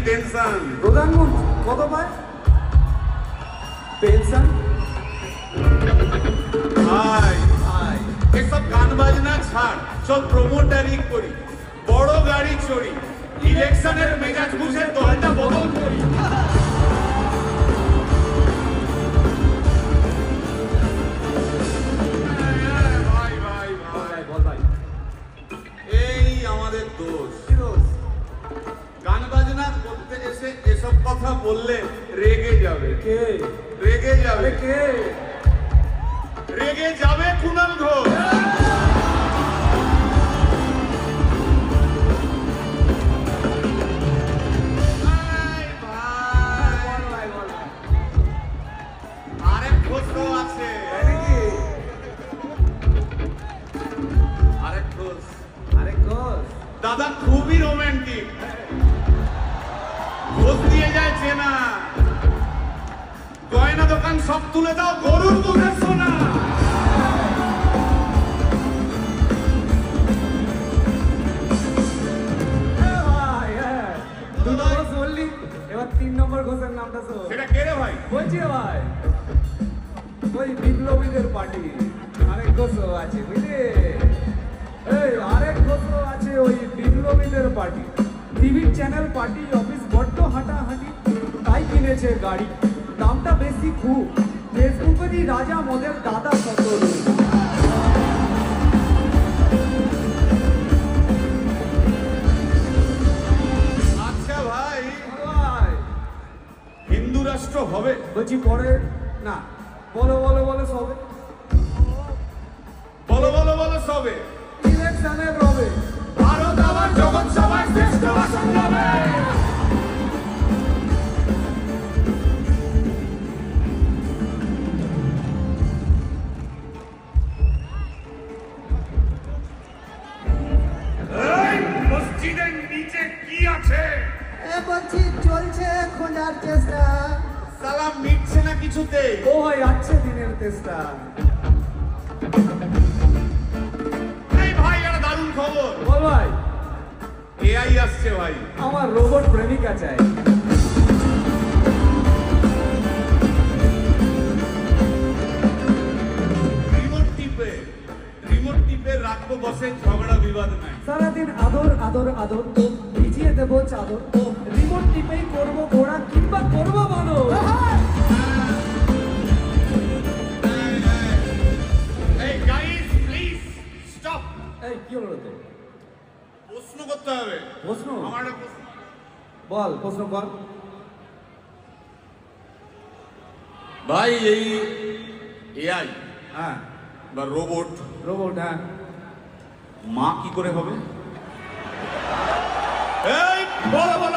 Tension. প্রধানমন্ত্রী কত পায় পেনশন? ভাই ভাই এসব গান বাজনা ছাড়, সব প্রমোটারি করি, বড় গাড়ি চড়ি, ইলেকশনের মেজাজ বুঝে দলটা বদল করি। ভাই ভাই ভাই বল ভাই, এই আমাদের দোষ। কি দোষ? গান বাজনা করতে এসে এসব কথা বললে রেগে যাবে, কে রেগে যাবে, কে? রেগে যাবে কুণাল ঘোষ। ভাই, ভাই, বল ভাই, বল ভাই। আরেক ঘোষ তো আছে, তাই নাকি? আরেক ঘোষ। আরে ঘোষ, দাদা খুবই রোমান্টিক, ঘোষ দিয়ে যায় চেনা, গয়না দোকান সব তুলে দাও, গরুর দুধের সোনা। ভাই হ্যাঁ, দুটো ঘোষ বললি, এবার 3 নম্বর ঘোষের নামটা শোন। সেটা কে রে ভাই? বলছি রে ভাই, ওই বিপ্লবীদের পার্টি আরেক ঘোষও আছে বুঝলি? এই আরেক ঘোষও আছে ওই বিপ্লবীদের পার্টি। টিভির চ্যানেল পার্টি অফিস বড্ড হাঁটাহাঁটি, তাই কিনেছে গাড়ি, দামটা বেশি খুব, ফেসবুকেরই রাজা মদের দাদা কত রূপ। আচ্ছা ভাই, ভাই হিন্দু রাষ্ট্র হবে? বলছি পরে না, বলো বলো বলো সবে বলো বলো বলো সবে। ইলেকশনের রবে ভারত আবার জগৎ সভায় শ্রেষ্ঠ আসন পাবে। এই মসজিদের নিচে কি আছে? বলছি চলছে খোঁজার চেষ্টা। সালাম মিটছে না কিছুতেই। ও হয় আছে দিনের তেষ্টা। এই ভাই একটা দারুণ খবর, বল ভাই, এআই আসছে ভাই। আমার রোবট প্রেমিকা চাই। রিমোট টিপে রাখবো বসে, ঝগড়া বিবাদ নাই। সারাদিন আদর আদর আদর, ভিজিয়ে দেবো চাদর, রিমোট টিপেই করবো ঘোড়া কিংবা করবো বলো। এই গাইস প্লিজ স্টপ। এই কি হলো তো? প্রশ্ন করতে হবে। প্রশ্ন? আমার একটা প্রশ্ন। বল প্রশ্ন কর। ভাই এই এআই হ্যাঁ বা রোবট রোবট, হ্যাঁ মা কি করে হবে? এই বলো বলো